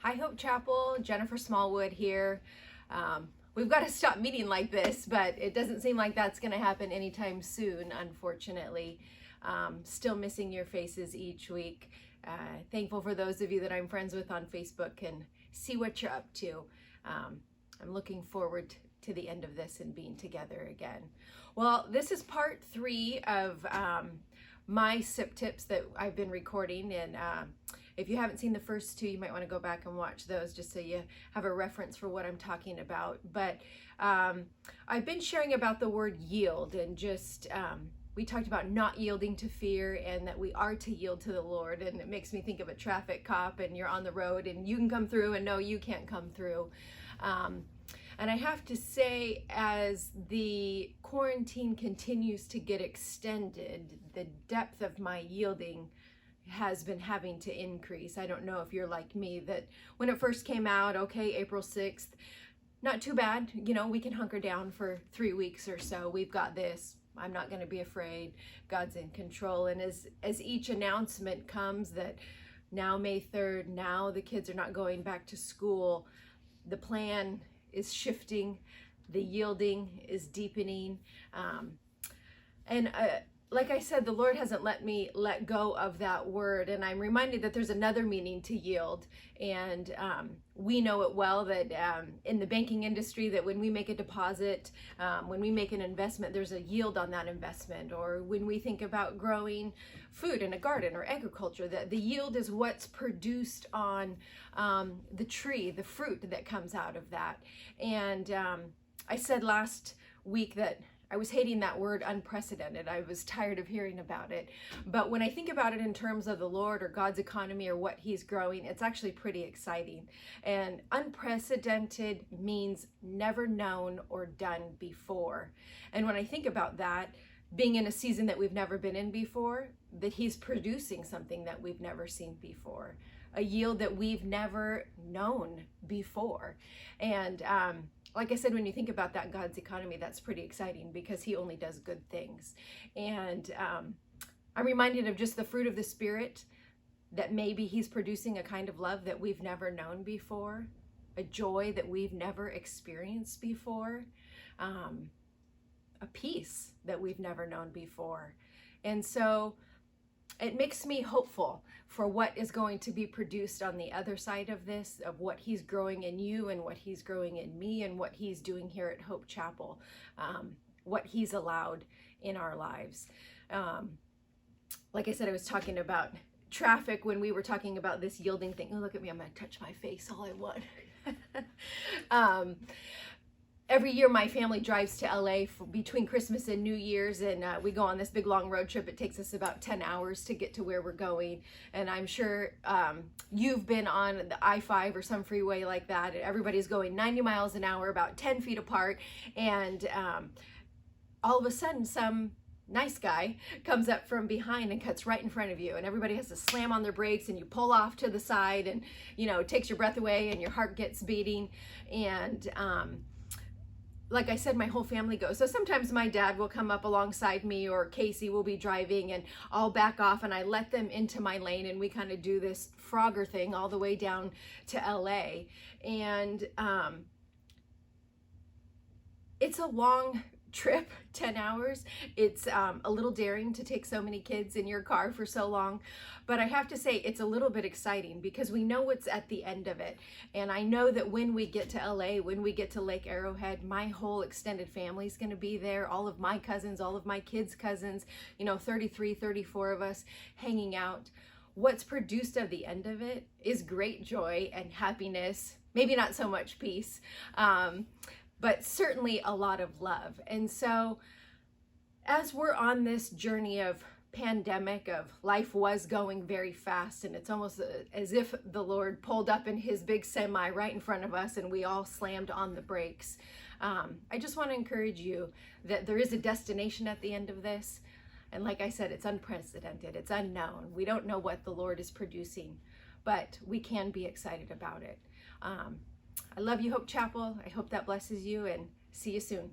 Hi, Hope Chapel. Jennifer Smallwood here. We've got to stop meeting like this, but it doesn't seem like that's going to happen anytime soon, unfortunately. Still missing your faces each week. Thankful for those of you that I'm friends with on Facebook and see what you're up to. I'm looking forward to the end of this and being together again. Well, this is part 3 of my SIP tips that I've been recording, and if you haven't seen the first 2, you might want to go back and watch those just so you have a reference for what I'm talking about. But I've been sharing about the word yield, and just we talked about not yielding to fear and that we are to yield to the Lord. And it makes me think of a traffic cop, and you're on the road and you can come through and no, you can't come through. And I have to say, as the quarantine continues to get extended, the depth of my yielding has been having to increase. I don't know if you're like me, that when it first came out, okay, April 6th, not too bad. You know, we can hunker down for 3 weeks or so. We've got this. I'm not going to be afraid. God's in control. And as each announcement comes that now May 3rd, now the kids are not going back to school, the plan is shifting, the yielding is deepening. Like I said, the Lord hasn't let me let go of that word. And I'm reminded that there's another meaning to yield. And we know it well that in the banking industry, that when we make a deposit, when we make an investment, there's a yield on that investment. Or when we think about growing food in a garden or agriculture, that the yield is what's produced on the tree, the fruit that comes out of that. And I said last week that I was hating that word unprecedented. I was tired of hearing about it. But when I think about it in terms of the Lord or God's economy or what he's growing, it's actually pretty exciting. And unprecedented means never known or done before. And when I think about that, being in a season that we've never been in before, that he's producing something that we've never seen before, a yield that we've never known before. And like I said, when you think about that, God's economy, that's pretty exciting because he only does good things. And I'm reminded of just the fruit of the Spirit, that maybe he's producing a kind of love that we've never known before, a joy that we've never experienced before, a peace that we've never known before. And so it makes me hopeful for what is going to be produced on the other side of this, of what he's growing in you and what he's growing in me and what he's doing here at Hope Chapel, what he's allowed in our lives. Like I said, I was talking about traffic when we were talking about this yielding thing. Oh, look at me, I'm going to touch my face all I want. Every year my family drives to LA between Christmas and New Year's, and we go on this big long road trip. It takes us about 10 hours to get to where we're going. And I'm sure you've been on the I-5 or some freeway like that. Everybody's going 90 miles an hour, about 10 feet apart. And all of a sudden, some nice guy comes up from behind and cuts right in front of you, and everybody has to slam on their brakes, and you pull off to the side, and you know, it takes your breath away and your heart gets beating. And like I said, my whole family goes. So sometimes my dad will come up alongside me, or Casey will be driving, and I'll back off and I let them into my lane, and we kind of do this Frogger thing all the way down to LA. And it's a long trip, 10 hours. It's a little daring to take so many kids in your car for so long, but I have to say it's a little bit exciting because we know what's at the end of it. And I know that when we get to LA, when we get to Lake Arrowhead, my whole extended family is going to be there, all of my cousins, all of my kids' cousins, you know, 33, 34 of us hanging out. What's produced at the end of it is great joy and happiness, maybe not so much peace, but certainly a lot of love. And so as we're on this journey of pandemic, of life was going very fast, and it's almost as if the Lord pulled up in his big semi right in front of us and we all slammed on the brakes. I just want to encourage you that there is a destination at the end of this. And like I said, it's unprecedented, it's unknown. We don't know what the Lord is producing, but we can be excited about it. I love you, Hope Chapel. I hope that blesses you, and see you soon.